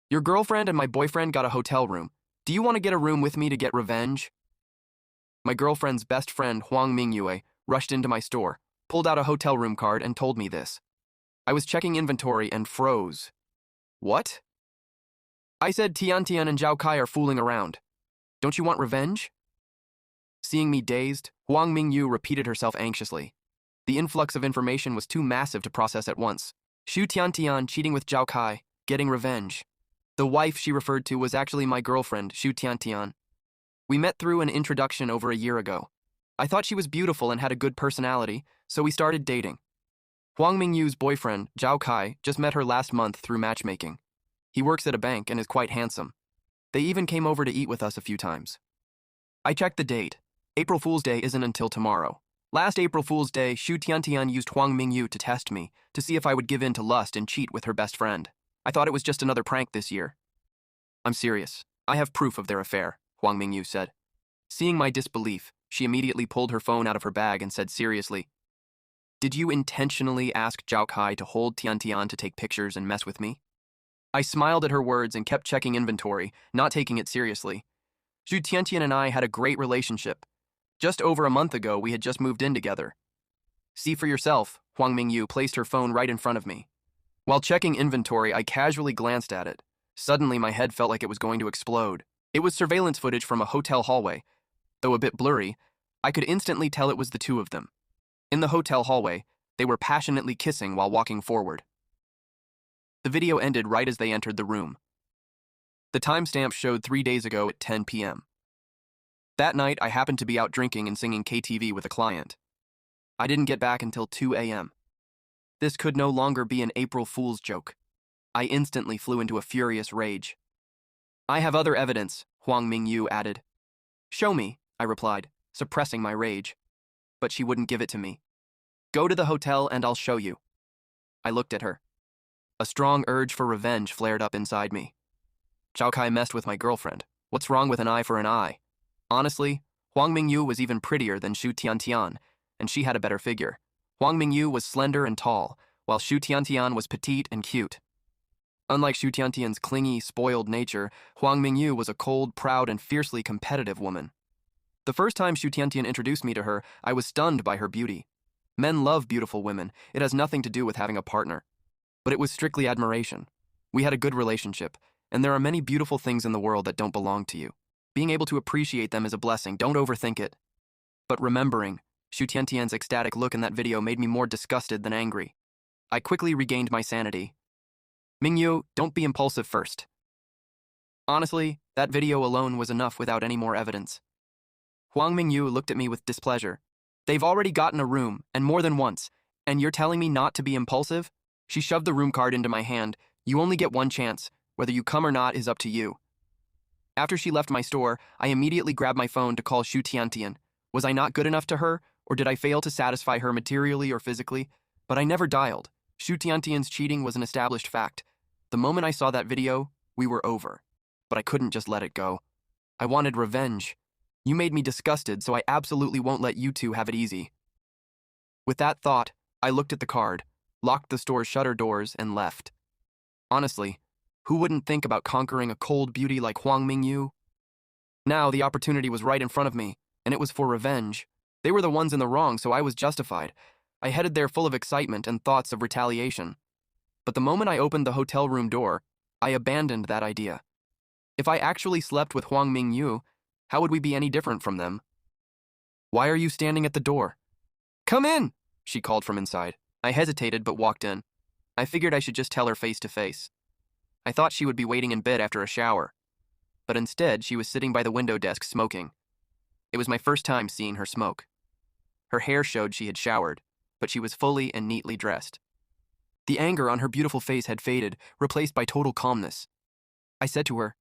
Your girlfriend and my boyfriend got a hotel room. Do you want to get a room with me to get revenge? My girlfriend's best friend, Huang Mingyue, rushed into my store, pulled out a hotel room card, and told me this. I was checking inventory and froze. What? I said Tiantian and Zhao Kai are fooling around. Don't you want revenge? Seeing me dazed, Huang Mingyu repeated herself anxiously. The influx of information was too massive to process at once. Xu Tiantian cheating with Zhao Kai, getting revenge. The wife she referred to was actually my girlfriend, Xu Tiantian. We met through an introduction over a year ago. I thought she was beautiful and had a good personality, so we started dating. Huang Mingyu's boyfriend, Zhao Kai, just met her last month through matchmaking. He works at a bank and is quite handsome. They even came over to eat with us a few times. I checked the date. April Fool's Day isn't until tomorrow. Last April Fool's Day, Xu Tiantian used Huang Mingyu to test me, to see if I would give in to lust and cheat with her best friend. I thought it was just another prank this year. I'm serious. I have proof of their affair, Huang Mingyu said. Seeing my disbelief, she immediately pulled her phone out of her bag and said seriously, Did you intentionally ask Zhao Kai to hold Tiantian to take pictures and mess with me? I smiled at her words and kept checking inventory, not taking it seriously. Xu Tiantian and I had a great relationship. Just over a month ago, we had just moved in together. See for yourself, Huang Mingyu placed her phone right in front of me. While checking inventory, I casually glanced at it. Suddenly, my head felt like it was going to explode. It was surveillance footage from a hotel hallway. Though a bit blurry, I could instantly tell it was the two of them. In the hotel hallway, they were passionately kissing while walking forward. The video ended right as they entered the room. The timestamp showed 3 days ago at 10 p.m. That night, I happened to be out drinking and singing KTV with a client. I didn't get back until 2 a.m. This could no longer be an April Fool's joke. I instantly flew into a furious rage. I have other evidence, Huang Mingyu added. Show me, I replied, suppressing my rage. But she wouldn't give it to me. Go to the hotel and I'll show you. I looked at her. A strong urge for revenge flared up inside me. Zhao Kai messed with my girlfriend. What's wrong with an eye for an eye? Honestly, Huang Mingyu was even prettier than Xu Tiantian, and she had a better figure. Huang Mingyu was slender and tall, while Xu Tiantian was petite and cute. Unlike Xu Tiantian's clingy, spoiled nature, Huang Mingyu was a cold, proud, and fiercely competitive woman. The first time Xu Tiantian introduced me to her, I was stunned by her beauty. Men love beautiful women. It has nothing to do with having a partner. But it was strictly admiration. We had a good relationship, and there are many beautiful things in the world that don't belong to you. Being able to appreciate them is a blessing. Don't overthink it. But remembering Xu Tiantian's ecstatic look in that video made me more disgusted than angry. I quickly regained my sanity. Mingyu, don't be impulsive first. Honestly, that video alone was enough without any more evidence. Huang Mingyu looked at me with displeasure. They've already gotten a room, and more than once, and you're telling me not to be impulsive? She shoved the room card into my hand. You only get one chance. Whether you come or not is up to you. After she left my store, I immediately grabbed my phone to call Xu Tiantian. Was I not good enough to her, or did I fail to satisfy her materially or physically? But I never dialed. Xu Tiantian's cheating was an established fact. The moment I saw that video, we were over. But I couldn't just let it go. I wanted revenge. You made me disgusted, so I absolutely won't let you two have it easy. With that thought, I looked at the card, locked the store's shutter doors, and left. Honestly, who wouldn't think about conquering a cold beauty like Huang Mingyu? Now, the opportunity was right in front of me, and it was for revenge. They were the ones in the wrong, so I was justified. I headed there full of excitement and thoughts of retaliation. But the moment I opened the hotel room door, I abandoned that idea. If I actually slept with Huang Mingyu, how would we be any different from them? Why are you standing at the door? Come in, she called from inside. I hesitated but walked in. I figured I should just tell her face to face. I thought she would be waiting in bed after a shower. But instead, she was sitting by the window desk smoking. It was my first time seeing her smoke. Her hair showed she had showered, but she was fully and neatly dressed. The anger on her beautiful face had faded, replaced by total calmness. I said to her,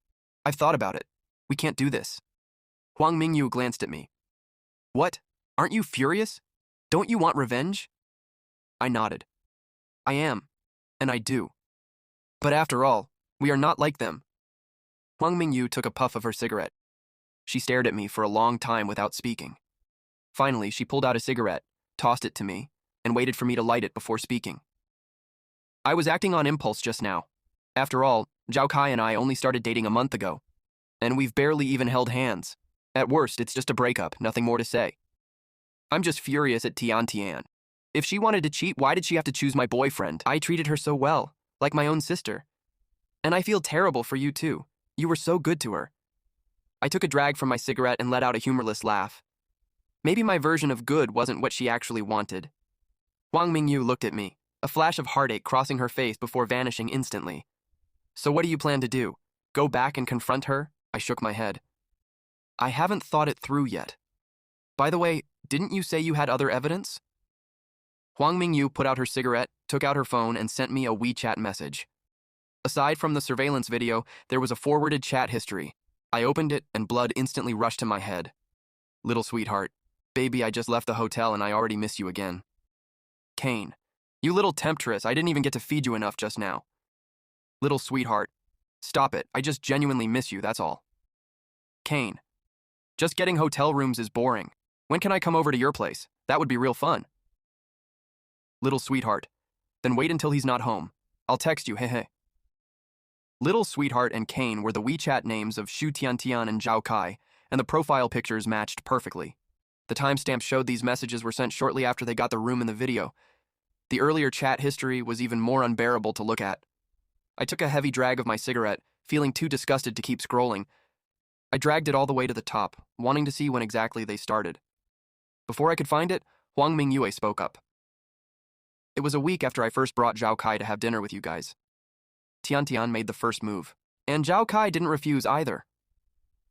I've thought about it. We can't do this. Huang Mingyu glanced at me. What? Aren't you furious? Don't you want revenge? I nodded. I am, and I do. But after all, we are not like them. Huang Mingyu took a puff of her cigarette. She stared at me for a long time without speaking. Finally, she pulled out a cigarette, tossed it to me, and waited for me to light it before speaking. I was acting on impulse just now. After all, Zhao Kai and I only started dating a month ago, and we've barely even held hands. At worst, it's just a breakup, nothing more to say. I'm just furious at Tian Tian. If she wanted to cheat, why did she have to choose my boyfriend? I treated her so well, like my own sister. And I feel terrible for you too. You were so good to her. I took a drag from my cigarette and let out a humorless laugh. Maybe my version of good wasn't what she actually wanted. Huang Mingyu looked at me, a flash of heartache crossing her face before vanishing instantly. So what do you plan to do? Go back and confront her? I shook my head. I haven't thought it through yet. By the way, didn't you say you had other evidence? Huang Mingyu put out her cigarette, took out her phone, and sent me a WeChat message. Aside from the surveillance video, there was a forwarded chat history. I opened it, and blood instantly rushed to my head. Little sweetheart, baby, I just left the hotel and I already miss you again. Kane, you little temptress, I didn't even get to feed you enough just now. Little sweetheart, stop it, I just genuinely miss you, that's all. Kane, just getting hotel rooms is boring. When can I come over to your place? That would be real fun. Little sweetheart, then wait until he's not home. I'll text you, hehe. Little Sweetheart and Kane were the WeChat names of Xu Tiantian and Zhao Kai, and the profile pictures matched perfectly. The timestamp showed these messages were sent shortly after they got the room in the video. The earlier chat history was even more unbearable to look at. I took a heavy drag of my cigarette, feeling too disgusted to keep scrolling. I dragged it all the way to the top, wanting to see when exactly they started. Before I could find it, Huang Mingyue spoke up. It was a week after I first brought Zhao Kai to have dinner with you guys. Tiantian made the first move, and Zhao Kai didn't refuse either.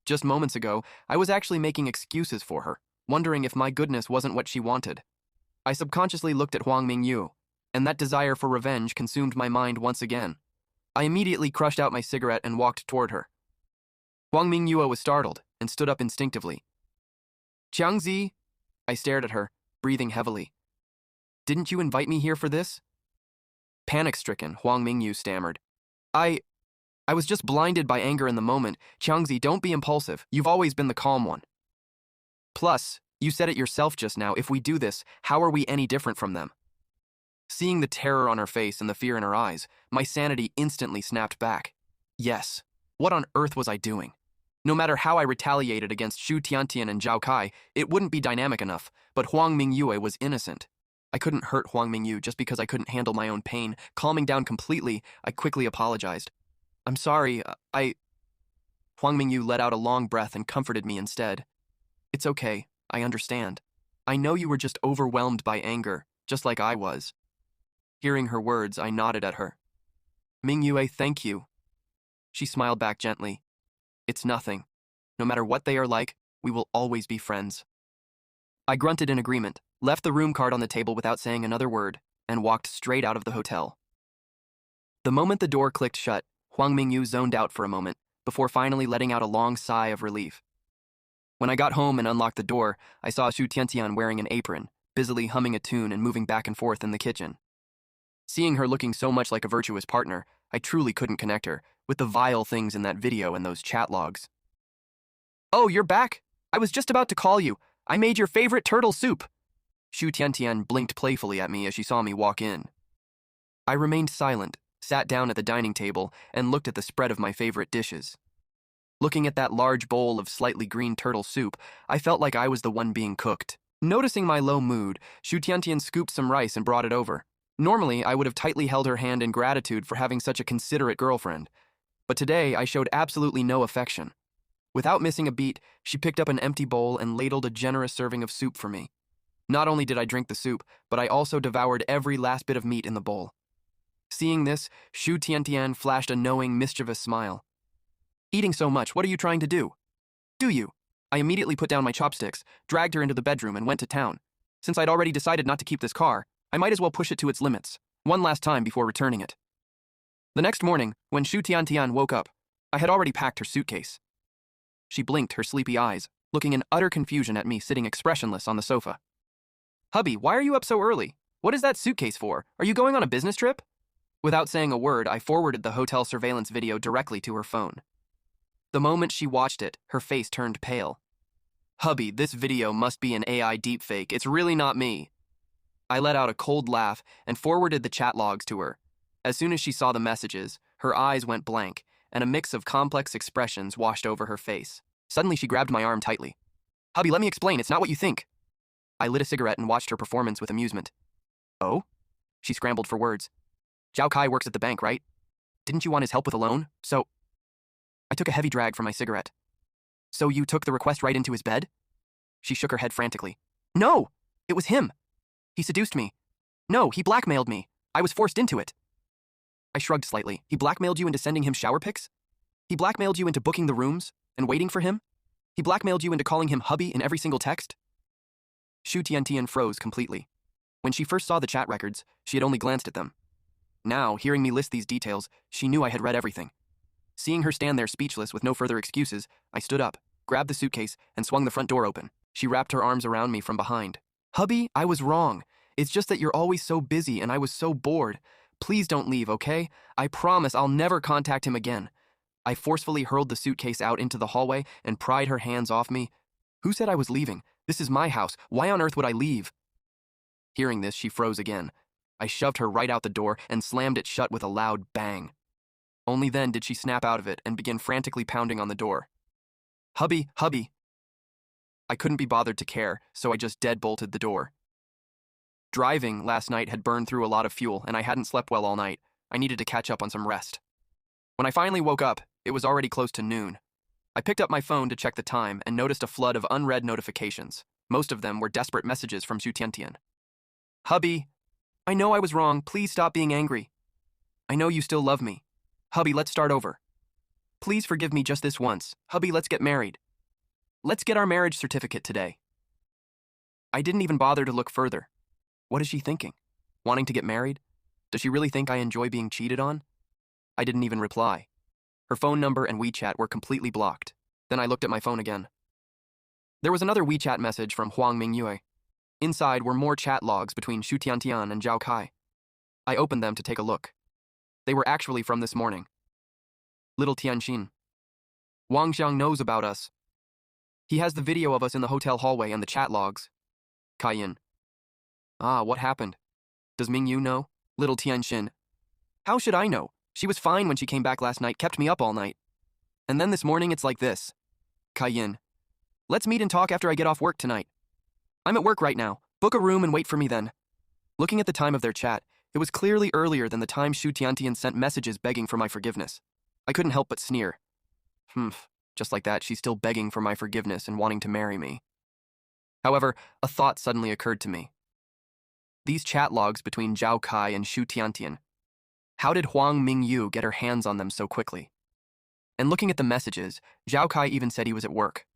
Just moments ago, I was actually making excuses for her, wondering if my goodness wasn't what she wanted. I subconsciously looked at Huang Mingyu, and that desire for revenge consumed my mind once again. I immediately crushed out my cigarette and walked toward her. Huang Mingyu was startled and stood up instinctively. Jiangzi, I stared at her, breathing heavily. Didn't you invite me here for this? Panic-stricken, Huang Mingyu stammered. I was just blinded by anger in the moment. Jiangzi, don't be impulsive. You've always been the calm one. Plus, you said it yourself just now, if we do this, how are we any different from them? Seeing the terror on her face and the fear in her eyes, my sanity instantly snapped back. Yes, what on earth was I doing? No matter how I retaliated against Xu Tiantian and Zhao Kai, it wouldn't be dynamic enough, but Huang Mingyue was innocent. I couldn't hurt Huang Mingyu just because I couldn't handle my own pain. Calming down completely, I quickly apologized. I'm sorry, Huang Mingyu let out a long breath and comforted me instead. It's okay, I understand. I know you were just overwhelmed by anger, just like I was. Hearing her words, I nodded at her. Mingyue, thank you. She smiled back gently. It's nothing. No matter what they are like, we will always be friends. I grunted in agreement, left the room card on the table without saying another word, and walked straight out of the hotel. The moment the door clicked shut, Huang Mingyu zoned out for a moment, before finally letting out a long sigh of relief. When I got home and unlocked the door, I saw Xu Tiantian wearing an apron, busily humming a tune and moving back and forth in the kitchen. Seeing her looking so much like a virtuous partner, I truly couldn't connect her with the vile things in that video and those chat logs. Oh, you're back? I was just about to call you. I made your favorite turtle soup. Xu Tiantian blinked playfully at me as she saw me walk in. I remained silent, sat down at the dining table, and looked at the spread of my favorite dishes. Looking at that large bowl of slightly green turtle soup, I felt like I was the one being cooked. Noticing my low mood, Xu Tiantian scooped some rice and brought it over. Normally, I would have tightly held her hand in gratitude for having such a considerate girlfriend. But today, I showed absolutely no affection. Without missing a beat, she picked up an empty bowl and ladled a generous serving of soup for me. Not only did I drink the soup, but I also devoured every last bit of meat in the bowl. Seeing this, Xu Tiantian flashed a knowing, mischievous smile. Eating so much, what are you trying to do? Do you? I immediately put down my chopsticks, dragged her into the bedroom, and went to town. Since I'd already decided not to keep this car, I might as well push it to its limits, one last time before returning it. The next morning, when Xu Tiantian woke up, I had already packed her suitcase. She blinked her sleepy eyes, looking in utter confusion at me sitting expressionless on the sofa. Hubby, why are you up so early? What is that suitcase for? Are you going on a business trip? Without saying a word, I forwarded the hotel surveillance video directly to her phone. The moment she watched it, her face turned pale. Hubby, this video must be an AI deepfake. It's really not me. I let out a cold laugh and forwarded the chat logs to her. As soon as she saw the messages, Her eyes went blank, and a mix of complex expressions washed over her face. Suddenly, she grabbed my arm tightly. "Hubby, let me explain, it's not what you think." I lit a cigarette and watched her performance with amusement. "Oh?" She scrambled for words. "Zhao Kai works at the bank, right? Didn't you want his help with a loan? So—" I took a heavy drag from my cigarette. "So you took the request right into his bed?" She shook her head frantically. "No! It was him! He seduced me. No, he blackmailed me. I was forced into it." I shrugged slightly. "He blackmailed you into sending him shower pics? He blackmailed you into booking the rooms and waiting for him? He blackmailed you into calling him hubby in every single text?" Shu Tiantian froze completely. When she first saw the chat records, she had only glanced at them. Now, hearing me list these details, she knew I had read everything. Seeing her stand there speechless with no further excuses, I stood up, grabbed the suitcase, and swung the front door open. She wrapped her arms around me from behind. "Hubby, I was wrong. It's just that you're always so busy and I was so bored. Please don't leave, okay? I promise I'll never contact him again." I forcefully hurled the suitcase out into the hallway and pried her hands off me. "Who said I was leaving? This is my house. Why on earth would I leave?" Hearing this, she froze again. I shoved her right out the door and slammed it shut with a loud bang. Only then did she snap out of it and begin frantically pounding on the door. "Hubby, hubby." I couldn't be bothered to care, so I just deadbolted the door. Driving last night had burned through a lot of fuel, and I hadn't slept well all night. I needed to catch up on some rest. When I finally woke up, it was already close to noon. I picked up my phone to check the time and noticed a flood of unread notifications. Most of them were desperate messages from Shu Tiantian. "Hubby, I know I was wrong. Please stop being angry. I know you still love me. Hubby, let's start over. Please forgive me just this once. Hubby, let's get married. Let's get our marriage certificate today." I didn't even bother to look further. What is she thinking? Wanting to get married? Does she really think I enjoy being cheated on? I didn't even reply. Her phone number and WeChat were completely blocked. Then I looked at my phone again. There was another WeChat message from Huang Mingyue. Inside were more chat logs between Shu Tiantian and Zhao Kai. I opened them to take a look. They were actually from this morning. "Little Tianxin. Wang Xiang knows about us. He has the video of us in the hotel hallway and the chat logs. Kaiyin. Ah, what happened? Does Mingyu know? Little Tianxin. How should I know? She was fine when she came back last night, kept me up all night. And then this morning it's like this. Kaiyin. Let's meet and talk after I get off work tonight. I'm at work right now. Book a room and wait for me then." Looking at the time of their chat, it was clearly earlier than the time Shu Tiantian sent messages begging for my forgiveness. I couldn't help but sneer. Just like that, she's still begging for my forgiveness and wanting to marry me. However, a thought suddenly occurred to me. These chat logs between Zhao Kai and Shu Tiantian. How did Huang Mingyu get her hands on them so quickly? And looking at the messages, Zhao Kai even said he was at work.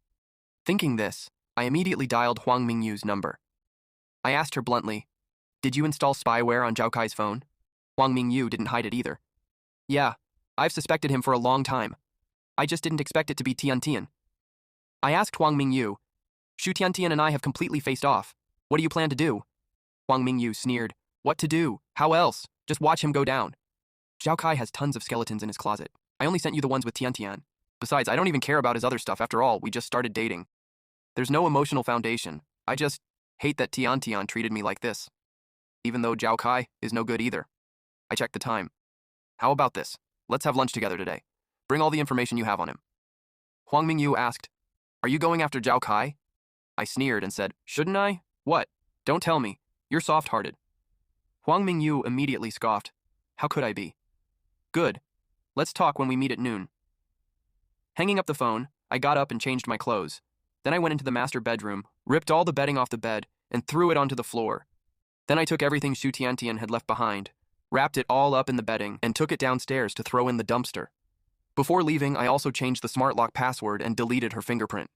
Thinking this, I immediately dialed Huang Mingyu's number. I asked her bluntly, "Did you install spyware on Zhao Kai's phone?" Huang Mingyu didn't hide it either. "Yeah, I've suspected him for a long time. I just didn't expect it to be Tiantian." I asked Huang Mingyu, "Shu Tiantian and I have completely faced off. What do you plan to do?" Huang Mingyu sneered, "What to do? How else? Just watch him go down. Zhao Kai has tons of skeletons in his closet. I only sent you the ones with Tiantian. Besides, I don't even care about his other stuff. After all, we just started dating. There's no emotional foundation. I just hate that Tiantian treated me like this. Even though Zhao Kai is no good either." I checked the time. "How about this? Let's have lunch together today. Bring all the information you have on him." Huang Mingyu asked, "Are you going after Zhao Kai?" I sneered and said, "Shouldn't I? What? Don't tell me. You're soft-hearted." Huang Mingyu immediately scoffed. How could I be? "Good. Let's talk when we meet at noon." Hanging up the phone, I got up and changed my clothes. Then I went into the master bedroom, ripped all the bedding off the bed, and threw it onto the floor. Then I took everything Shu Tiantian had left behind, wrapped it all up in the bedding, and took it downstairs to throw in the dumpster. Before leaving, I also changed the smart lock password and deleted her fingerprint.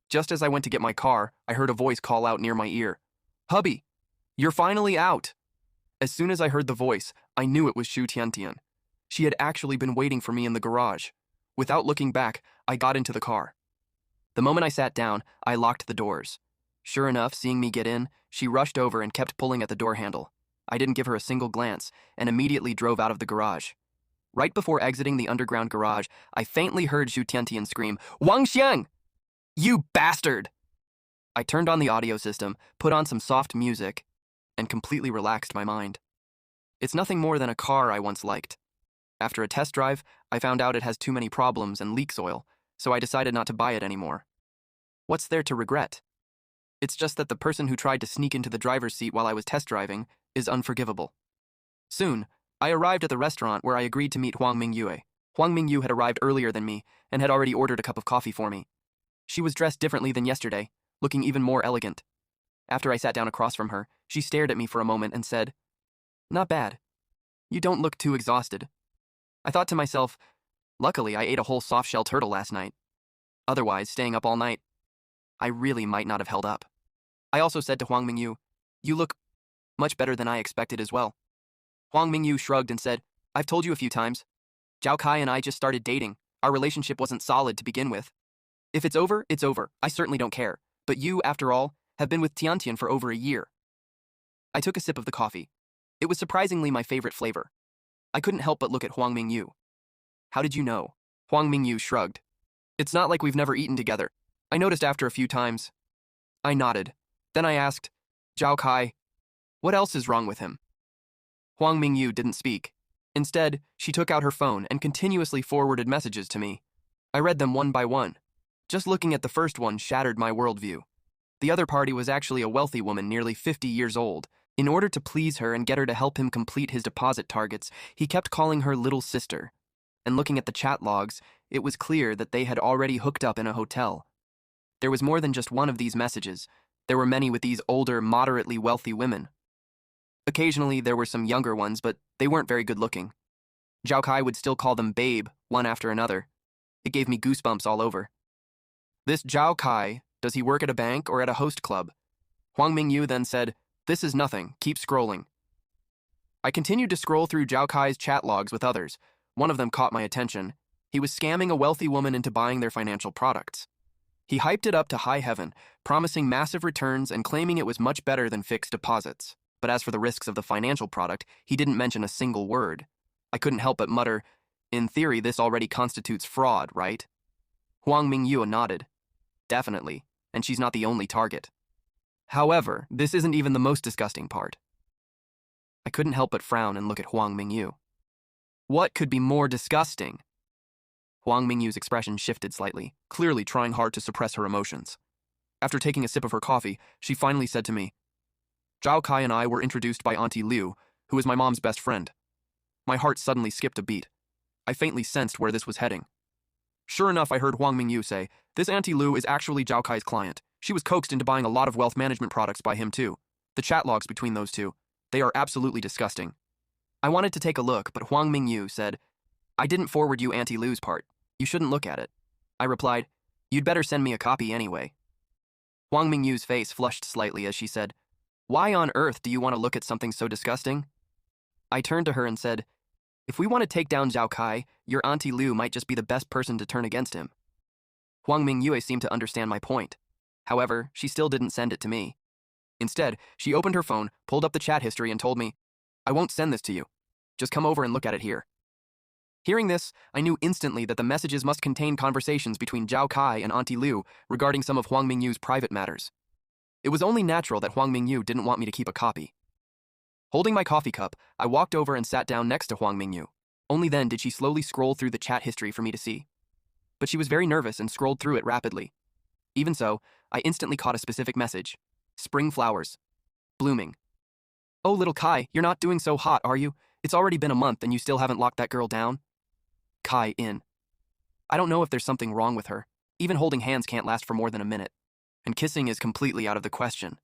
Just as I went to get my car, I heard a voice call out near my ear. "Hubby, you're finally out." As soon as I heard the voice, I knew it was Shu Tiantian. She had actually been waiting for me in the garage. Without looking back, I got into the car. The moment I sat down, I locked the doors. Sure enough, seeing me get in, she rushed over and kept pulling at the door handle. I didn't give her a single glance and immediately drove out of the garage. Right before exiting the underground garage, I faintly heard Shu Tiantian scream, "Wang Xiang! You bastard!" I turned on the audio system, put on some soft music, and completely relaxed my mind. It's nothing more than a car I once liked. After a test drive, I found out it has too many problems and leaks oil, so I decided not to buy it anymore. What's there to regret? It's just that the person who tried to sneak into the driver's seat while I was test driving is unforgivable. Soon, I arrived at the restaurant where I agreed to meet Huang Mingyue. Huang Mingyu had arrived earlier than me and had already ordered a cup of coffee for me. She was dressed differently than yesterday, looking even more elegant. After I sat down across from her, she stared at me for a moment and said, "Not bad. You don't look too exhausted." I thought to myself, luckily I ate a whole soft-shell turtle last night. Otherwise, staying up all night, I really might not have held up. I also said to Huang Mingyu, "You look much better than I expected as well." Huang Mingyu shrugged and said, "I've told you a few times. Zhao Kai and I just started dating. Our relationship wasn't solid to begin with. If it's over, it's over. I certainly don't care. But you, after all, have been with Tiantian for over a year." I took a sip of the coffee. It was surprisingly my favorite flavor. I couldn't help but look at Huang Mingyu. "How did you know?" Huang Mingyu shrugged. "It's not like we've never eaten together. I noticed after a few times." I nodded. Then I asked, "Zhao Kai, what else is wrong with him?" Huang Mingyu didn't speak. Instead, she took out her phone and continuously forwarded messages to me. I read them one by one. Just looking at the first one shattered my worldview. The other party was actually a wealthy woman nearly 50 years old. In order to please her and get her to help him complete his deposit targets, he kept calling her little sister. And looking at the chat logs, it was clear that they had already hooked up in a hotel. There was more than just one of these messages. There were many with these older, moderately wealthy women. Occasionally, there were some younger ones, but they weren't very good looking. Zhao Kai would still call them babe, one after another. It gave me goosebumps all over. This Zhao Kai, does he work at a bank or at a host club? Huang Mingyu then said, "This is nothing, keep scrolling." I continued to scroll through Zhao Kai's chat logs with others. One of them caught my attention. He was scamming a wealthy woman into buying their financial products. He hyped it up to high heaven, promising massive returns and claiming it was much better than fixed deposits. But as for the risks of the financial product, he didn't mention a single word. I couldn't help but mutter, "In theory, this already constitutes fraud, right?" Huang Mingyu nodded. "Definitely, and she's not the only target." However, this isn't even the most disgusting part. I couldn't help but frown and look at Huang Mingyu. What could be more disgusting? Huang Mingyu's expression shifted slightly, clearly trying hard to suppress her emotions. After taking a sip of her coffee, she finally said to me, "Zhao Kai and I were introduced by Auntie Liu, who is my mom's best friend." My heart suddenly skipped a beat. I faintly sensed where this was heading. Sure enough, I heard Huang Mingyu say, "This Auntie Liu is actually Zhao Kai's client. She was coaxed into buying a lot of wealth management products by him too. The chat logs between those two, they are absolutely disgusting." I wanted to take a look, but Huang Mingyu said, "I didn't forward you Auntie Liu's part. You shouldn't look at it." I replied, "You'd better send me a copy anyway." Huang Mingyu's face flushed slightly as she said, "Why on earth do you want to look at something so disgusting?" I turned to her and said, "If we want to take down Zhao Kai, your Auntie Liu might just be the best person to turn against him." Huang Mingyue seemed to understand my point. However, she still didn't send it to me. Instead, she opened her phone, pulled up the chat history, and told me, "I won't send this to you. Just come over and look at it here." Hearing this, I knew instantly that the messages must contain conversations between Zhao Kai and Auntie Liu regarding some of Huang Mingyu's private matters. It was only natural that Huang Mingyu didn't want me to keep a copy. Holding my coffee cup, I walked over and sat down next to Huang Mingyu. Only then did she slowly scroll through the chat history for me to see. But she was very nervous and scrolled through it rapidly. Even so, I instantly caught a specific message. "Spring flowers. Blooming. Oh, little Kai, you're not doing so hot, are you? It's already been a month and you still haven't locked that girl down?" Kai in. I don't know if there's something wrong with her. Even holding hands can't last for more than a minute. And kissing is completely out of the question.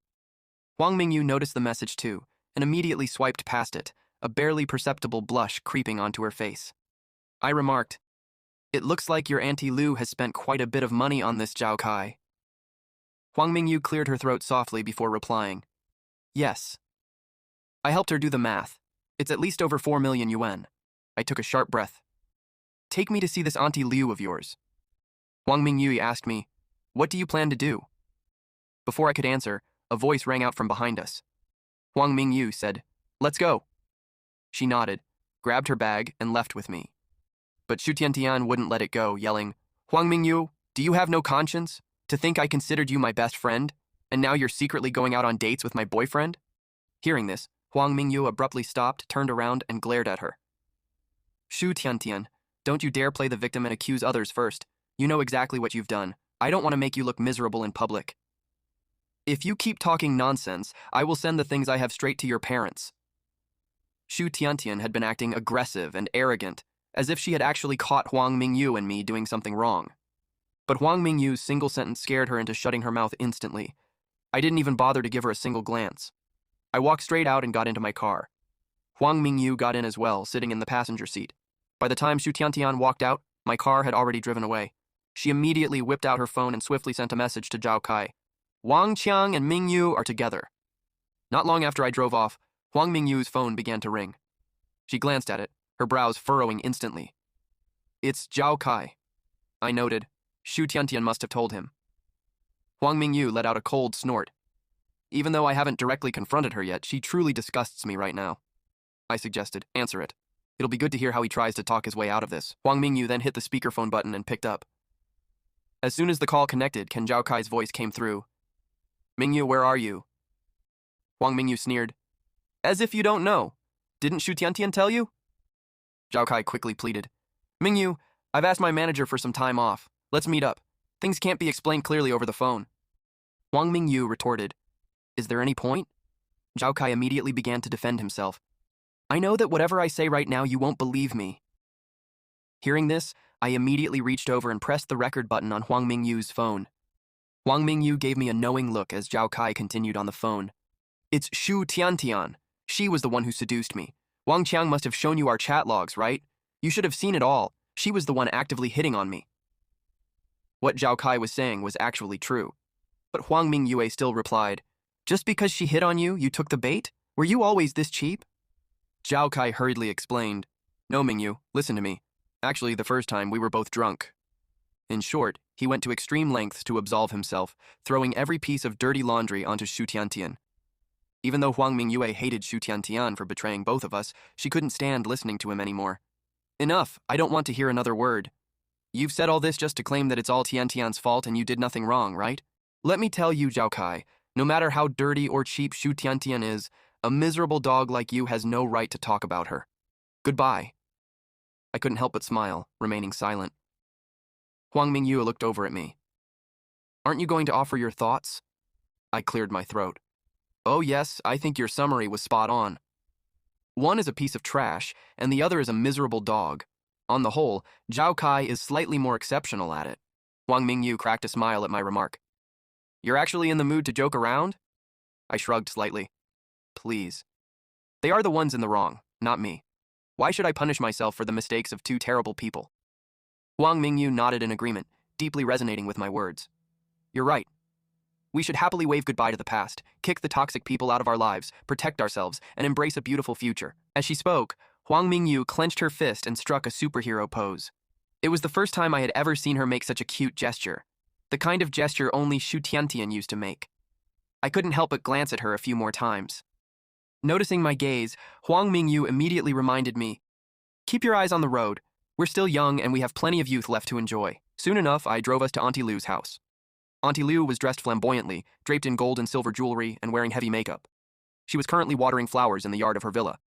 Huang Mingyu noticed the message too, and immediately swiped past it, a barely perceptible blush creeping onto her face. I remarked, "It looks like your Auntie Liu has spent quite a bit of money on this Zhao Kai." Huang Mingyu cleared her throat softly before replying, "Yes." I helped her do the math. It's at least over 4 million yuan. I took a sharp breath. "Take me to see this Auntie Liu of yours." Huang Mingyu asked me, "What do you plan to do?" Before I could answer, a voice rang out from behind us. Huang Mingyu said, "Let's go." She nodded, grabbed her bag, and left with me. But Xu Tiantian wouldn't let it go, yelling, "Huang Mingyu, do you have no conscience? To think I considered you my best friend, and now you're secretly going out on dates with my boyfriend?" Hearing this, Huang Mingyu abruptly stopped, turned around, and glared at her. Shu Tiantian, don't you dare play the victim and accuse others first. You know exactly what you've done. I don't want to make you look miserable in public. If you keep talking nonsense, I will send the things I have straight to your parents. Shu Tiantian had been acting aggressive and arrogant, as if she had actually caught Huang Mingyu and me doing something wrong. But Huang Mingyu's single sentence scared her into shutting her mouth instantly. I didn't even bother to give her a single glance. I walked straight out and got into my car. Huang Mingyu got in as well, sitting in the passenger seat. By the time Shu Tiantian walked out, my car had already driven away. She immediately whipped out her phone and swiftly sent a message to Zhao Kai. Wang Qiang and Mingyu are together. Not long after I drove off, Huang Mingyu's phone began to ring. She glanced at it, her brows furrowing instantly. It's Zhao Kai. I noted. Shu Tiantian must have told him. Huang Mingyu let out a cold snort. Even though I haven't directly confronted her yet, she truly disgusts me right now. I suggested, answer it. It'll be good to hear how he tries to talk his way out of this. Huang Mingyu then hit the speakerphone button and picked up. As soon as the call connected, Ken Zhao Kai's voice came through. Mingyu, where are you? Huang Mingyu sneered. As if you don't know. Didn't Shu Tiantian tell you? Zhao Kai quickly pleaded. Mingyu, I've asked my manager for some time off. Let's meet up. Things can't be explained clearly over the phone. Huang Mingyu retorted. Is there any point? Zhao Kai immediately began to defend himself. I know that whatever I say right now, you won't believe me. Hearing this, I immediately reached over and pressed the record button on Huang Mingyu's phone. Huang Mingyu gave me a knowing look as Zhao Kai continued on the phone. It's Shu Tiantian. She was the one who seduced me. Wang Qiang must have shown you our chat logs, right? You should have seen it all. She was the one actively hitting on me. What Zhao Kai was saying was actually true. But Huang Mingyue still replied, just because she hit on you, you took the bait? Were you always this cheap? Zhao Kai hurriedly explained, No, Mingyu, listen to me. Actually, the first time we were both drunk. In short, he went to extreme lengths to absolve himself, throwing every piece of dirty laundry onto Shu Tiantian. Even though Huang Mingyue hated Shu Tiantian for betraying both of us, she couldn't stand listening to him anymore. Enough, I don't want to hear another word. You've said all this just to claim that it's all Tiantian's fault and you did nothing wrong, right? Let me tell you, Zhao Kai, no matter how dirty or cheap Shu Tiantian is, a miserable dog like you has no right to talk about her. Goodbye. I couldn't help but smile, remaining silent. Huang Mingyu looked over at me. Aren't you going to offer your thoughts? I cleared my throat. Oh yes, I think your summary was spot on. One is a piece of trash, and the other is a miserable dog. On the whole, Zhao Kai is slightly more exceptional at it. Huang Mingyu cracked a smile at my remark. You're actually in the mood to joke around? I shrugged slightly. Please. They are the ones in the wrong, not me. Why should I punish myself for the mistakes of two terrible people? Huang Mingyu nodded in agreement, deeply resonating with my words. You're right. We should happily wave goodbye to the past, kick the toxic people out of our lives, protect ourselves, and embrace a beautiful future. As she spoke, Huang Mingyu clenched her fist and struck a superhero pose. It was the first time I had ever seen her make such a cute gesture, the kind of gesture only Shu Tiantian used to make. I couldn't help but glance at her a few more times. Noticing my gaze, Huang Mingyu immediately reminded me, keep your eyes on the road. We're still young and we have plenty of youth left to enjoy. Soon enough, I drove us to Auntie Lu's house. Auntie Lu was dressed flamboyantly, draped in gold and silver jewelry and wearing heavy makeup. She was currently watering flowers in the yard of her villa.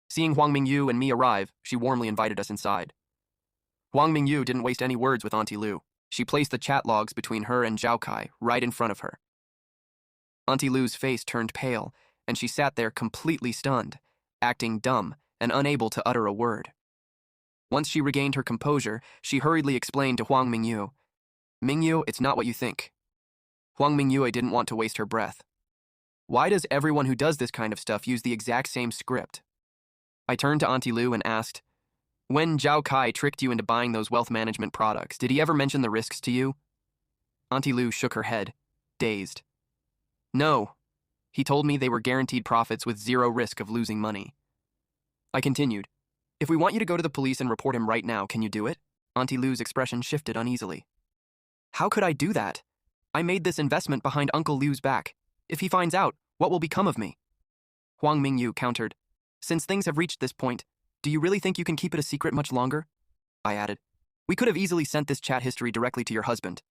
Seeing Huang Mingyu and me arrive, she warmly invited us inside. Huang Mingyu didn't waste any words with Auntie Lu. She placed the chat logs between her and Zhao Kai right in front of her. Auntie Lu's face turned pale, and she sat there completely stunned, acting dumb and unable to utter a word. Once she regained her composure, she hurriedly explained to Huang Mingyu, Mingyu, it's not what you think. Huang Mingyu didn't want to waste her breath. Why does everyone who does this kind of stuff use the exact same script? I turned to Auntie Lu and asked, when Zhao Kai tricked you into buying those wealth management products, did he ever mention the risks to you? Auntie Lu shook her head, dazed. No. He told me they were guaranteed profits with zero risk of losing money. I continued, if we want you to go to the police and report him right now, can you do it? Auntie Lu's expression shifted uneasily. How could I do that? I made this investment behind Uncle Liu's back. If he finds out, what will become of me? Huang Mingyu countered, since things have reached this point, do you really think you can keep it a secret much longer? I added, we could have easily sent this chat history directly to your husband.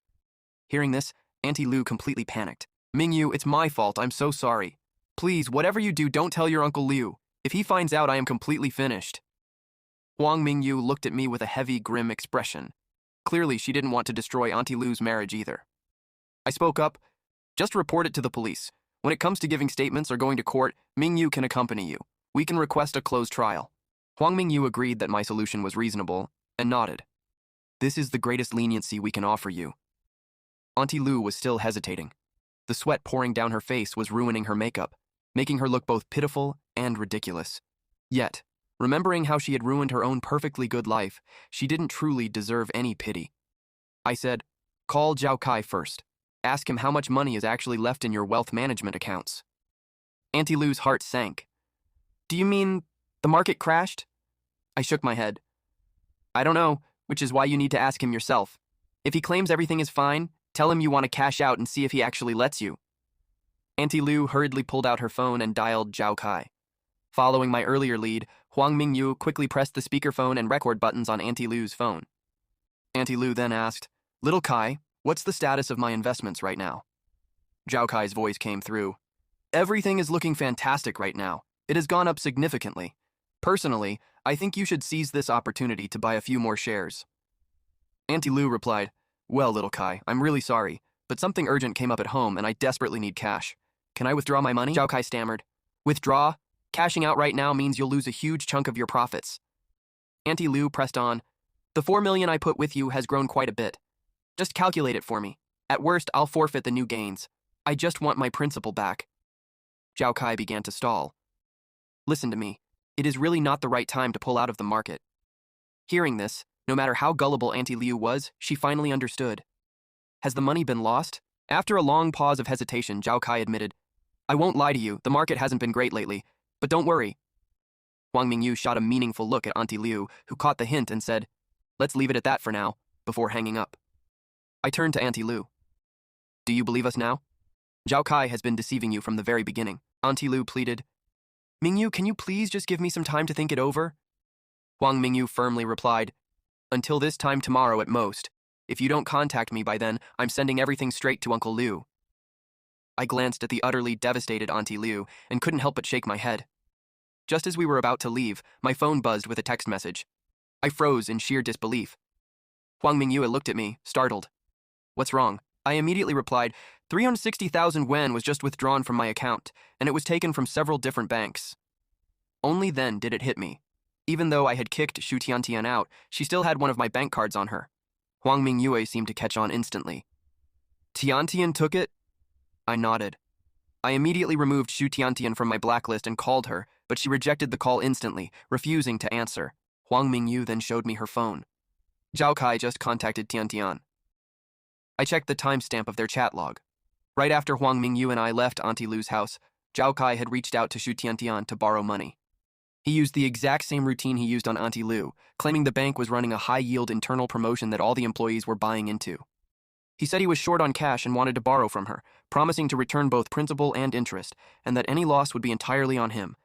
Hearing this, Auntie Lu completely panicked. Mingyu, it's my fault, I'm so sorry. Please, whatever you do, don't tell your Uncle Liu. If he finds out, I am completely finished. Huang Mingyu looked at me with a heavy, grim expression. Clearly, she didn't want to destroy Auntie Lu's marriage either. I spoke up. Just report it to the police. When it comes to giving statements or going to court, Mingyu can accompany you. We can request a closed trial. Huang Mingyu agreed that my solution was reasonable and nodded. This is the greatest leniency we can offer you. Auntie Lu was still hesitating. The sweat pouring down her face was ruining her makeup, making her look both pitiful and ridiculous. Yet, remembering how she had ruined her own perfectly good life, she didn't truly deserve any pity. I said, call Zhao Kai first. Ask him how much money is actually left in your wealth management accounts. Auntie Lu's heart sank. Do you mean the market crashed? I shook my head. I don't know, which is why you need to ask him yourself. If he claims everything is fine, tell him you want to cash out and see if he actually lets you. Auntie Lu hurriedly pulled out her phone and dialed Zhao Kai. Following my earlier lead, Huang Mingyu quickly pressed the speakerphone and record buttons on Auntie Lu's phone. Auntie Lu then asked, Little Kai, what's the status of my investments right now? Zhao Kai's voice came through. Everything is looking fantastic right now. It has gone up significantly. Personally, I think you should seize this opportunity to buy a few more shares. Auntie Lu replied, Well, Little Kai, I'm really sorry, but something urgent came up at home and I desperately need cash. Can I withdraw my money? Zhao Kai stammered. Withdraw? Cashing out right now means you'll lose a huge chunk of your profits. Auntie Lu pressed on. The 4 million I put with you has grown quite a bit. Just calculate it for me. At worst, I'll forfeit the new gains. I just want my principal back. Zhao Kai began to stall. Listen to me. It is really not the right time to pull out of the market. Hearing this, no matter how gullible Auntie Lu was, she finally understood. Has the money been lost? After a long pause of hesitation, Zhao Kai admitted, I won't lie to you, the market hasn't been great lately, but don't worry. Huang Mingyu shot a meaningful look at Auntie Lu, who caught the hint and said, Let's leave it at that for now, before hanging up. I turned to Auntie Lu. Do you believe us now? Zhao Kai has been deceiving you from the very beginning. Auntie Lu pleaded. Mingyu, can you please just give me some time to think it over? Huang Mingyu firmly replied, Until this time tomorrow at most. If you don't contact me by then, I'm sending everything straight to Uncle Liu. I glanced at the utterly devastated Auntie Liu and couldn't help but shake my head. Just as we were about to leave, my phone buzzed with a text message. I froze in sheer disbelief. Huang Mingyu looked at me, startled. What's wrong? I immediately replied, 360,000 yuan was just withdrawn from my account, and it was taken from several different banks. Only then did it hit me. Even though I had kicked Xu Tiantian out, she still had one of my bank cards on her. Huang Mingyu seemed to catch on instantly. Tiantian took it? I nodded. I immediately removed Xu Tiantian from my blacklist and called her, but she rejected the call instantly, refusing to answer. Huang Mingyu then showed me her phone. Zhao Kai just contacted Tiantian. I checked the timestamp of their chat log. Right after Huang Mingyu and I left Auntie Lu's house, Zhao Kai had reached out to Xu Tiantian to borrow money. He used the exact same routine he used on Auntie Lu, claiming the bank was running a high-yield internal promotion that all the employees were buying into. He said he was short on cash and wanted to borrow from her, promising to return both principal and interest, and that any loss would be entirely on him.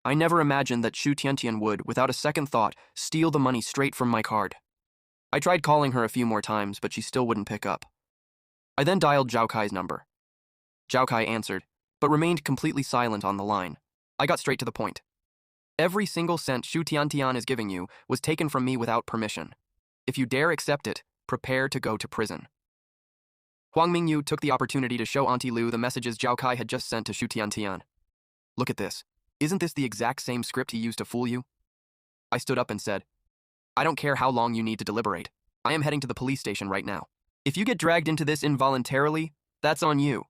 I never imagined that Xu Tiantian would, without a second thought, steal the money straight from my card. I tried calling her a few more times, but she still wouldn't pick up. I then dialed Zhao Kai's number. Zhao Kai answered, but remained completely silent on the line. I got straight to the point. Every single cent Xu Tiantian is giving you was taken from me without permission. If you dare accept it, prepare to go to prison. Huang Mingyu took the opportunity to show Auntie Lu the messages Zhao Kai had just sent to Xu Tiantian. Look at this. Isn't this the exact same script he used to fool you? I stood up and said, I don't care how long you need to deliberate. I am heading to the police station right now. If you get dragged into this involuntarily, that's on you.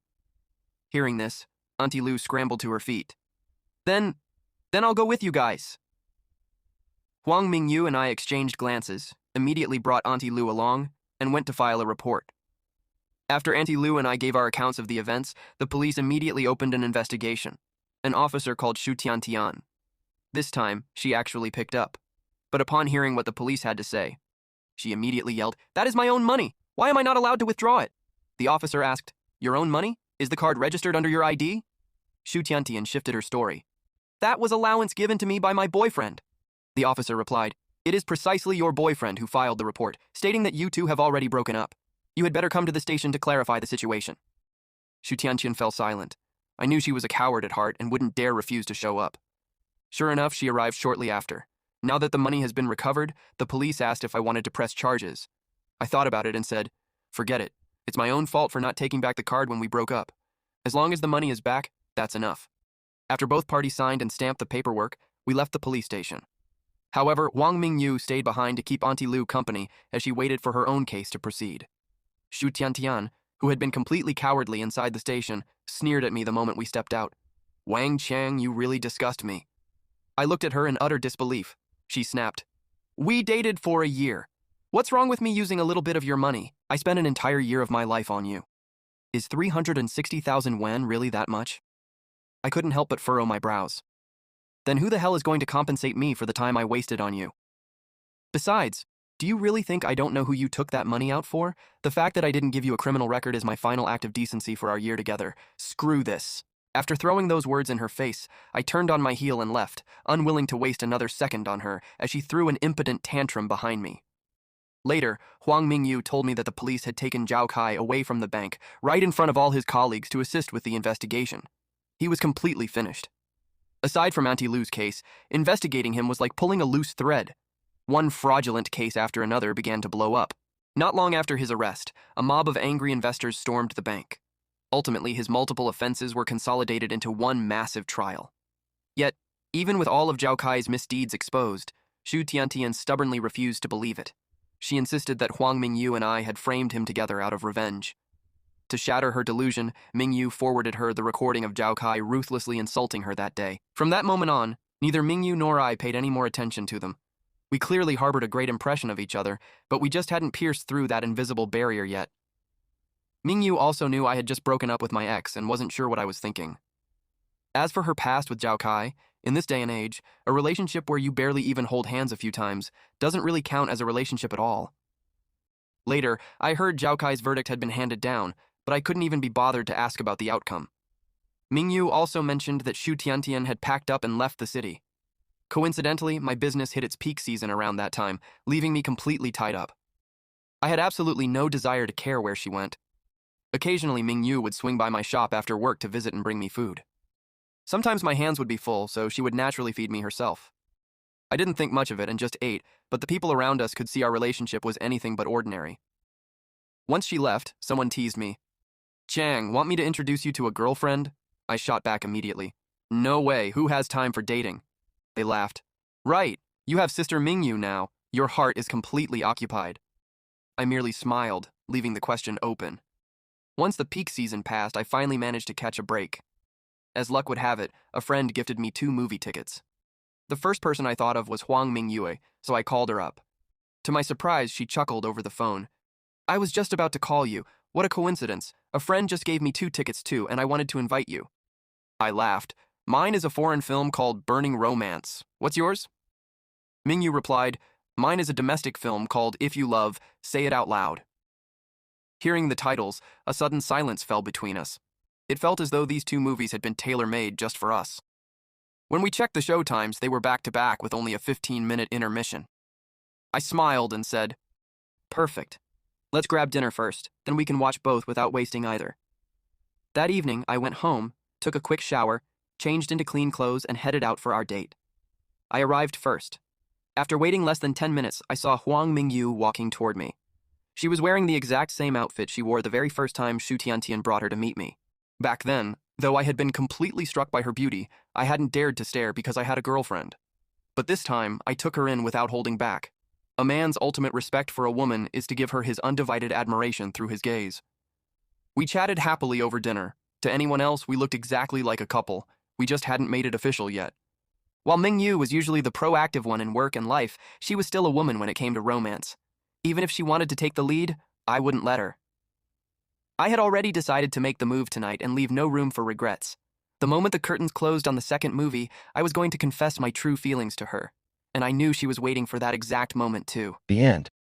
Hearing this, Auntie Lu scrambled to her feet. Then I'll go with you guys. Huang Mingyu and I exchanged glances, immediately brought Auntie Lu along, and went to file a report. After Auntie Lu and I gave our accounts of the events, the police immediately opened an investigation. An officer called Xu Tiantian. This time, she actually picked up. But upon hearing what the police had to say, she immediately yelled, That is my own money! Why am I not allowed to withdraw it? The officer asked, Your own money? Is the card registered under your ID? Xu Tiantian shifted her story. That was allowance given to me by my boyfriend. The officer replied, It is precisely your boyfriend who filed the report, stating that you two have already broken up. You had better come to the station to clarify the situation. Xu Tiantian fell silent. I knew she was a coward at heart and wouldn't dare refuse to show up. Sure enough, she arrived shortly after. Now that the money has been recovered, the police asked if I wanted to press charges. I thought about it and said, forget it. It's my own fault for not taking back the card when we broke up. As long as the money is back, that's enough. After both parties signed and stamped the paperwork, we left the police station. However, Wang Mingyu stayed behind to keep Auntie Lu company as she waited for her own case to proceed. Xu Tiantian, who had been completely cowardly inside the station, sneered at me the moment we stepped out. Wang Chang, you really disgust me. I looked at her in utter disbelief. She snapped. We dated for a year. What's wrong with me using a little bit of your money? I spent an entire year of my life on you. Is 360,000 yuan really that much? I couldn't help but furrow my brows. Then who the hell is going to compensate me for the time I wasted on you? Besides, do you really think I don't know who you took that money out for? The fact that I didn't give you a criminal record is my final act of decency for our year together. Screw this. After throwing those words in her face, I turned on my heel and left, unwilling to waste another second on her as she threw an impotent tantrum behind me. Later, Huang Mingyu told me that the police had taken Zhao Kai away from the bank, right in front of all his colleagues to assist with the investigation. He was completely finished. Aside from Auntie Lu's case, investigating him was like pulling a loose thread. One fraudulent case after another began to blow up. Not long after his arrest, a mob of angry investors stormed the bank. Ultimately, his multiple offenses were consolidated into one massive trial. Yet, even with all of Zhao Kai's misdeeds exposed, Xu Tiantian stubbornly refused to believe it. She insisted that Huang Mingyu and I had framed him together out of revenge. To shatter her delusion, Mingyu forwarded her the recording of Zhao Kai ruthlessly insulting her that day. From that moment on, neither Mingyu nor I paid any more attention to them. We clearly harbored a great impression of each other, but we just hadn't pierced through that invisible barrier yet. Mingyu also knew I had just broken up with my ex and wasn't sure what I was thinking. As for her past with Zhao Kai, in this day and age, a relationship where you barely even hold hands a few times doesn't really count as a relationship at all. Later, I heard Zhao Kai's verdict had been handed down, but I couldn't even be bothered to ask about the outcome. Mingyu also mentioned that Xu Tiantian had packed up and left the city. Coincidentally, my business hit its peak season around that time, leaving me completely tied up. I had absolutely no desire to care where she went. Occasionally, Mingyu would swing by my shop after work to visit and bring me food. Sometimes my hands would be full, so she would naturally feed me herself. I didn't think much of it and just ate, but the people around us could see our relationship was anything but ordinary. Once she left, someone teased me. Chang, want me to introduce you to a girlfriend? I shot back immediately. No way, who has time for dating? They laughed. Right, you have Sister Mingyu now. Your heart is completely occupied. I merely smiled, leaving the question open. Once the peak season passed, I finally managed to catch a break. As luck would have it, a friend gifted me 2 movie tickets. The first person I thought of was Huang Mingyu, so I called her up. To my surprise, she chuckled over the phone. I was just about to call you. What a coincidence. A friend just gave me 2 tickets too, and I wanted to invite you. I laughed. Mine is a foreign film called Burning Romance. What's yours? Mingyu replied, Mine is a domestic film called If You Love, Say It Out Loud. Hearing the titles, a sudden silence fell between us. It felt as though these 2 movies had been tailor-made just for us. When we checked the show times, they were back-to-back with only a 15-minute intermission. I smiled and said, Perfect. Let's grab dinner first, then we can watch both without wasting either. That evening, I went home, took a quick shower, changed into clean clothes, and headed out for our date. I arrived first. After waiting less than 10 minutes, I saw Huang Mingyu walking toward me. She was wearing the exact same outfit she wore the very first time Xu Tiantian brought her to meet me. Back then, though I had been completely struck by her beauty, I hadn't dared to stare because I had a girlfriend. But this time, I took her in without holding back. A man's ultimate respect for a woman is to give her his undivided admiration through his gaze. We chatted happily over dinner. To anyone else, we looked exactly like a couple. We just hadn't made it official yet. While Mingyu was usually the proactive one in work and life, she was still a woman when it came to romance. Even if she wanted to take the lead, I wouldn't let her. I had already decided to make the move tonight and leave no room for regrets. The moment the curtains closed on the second movie, I was going to confess my true feelings to her. And I knew she was waiting for that exact moment too. The end.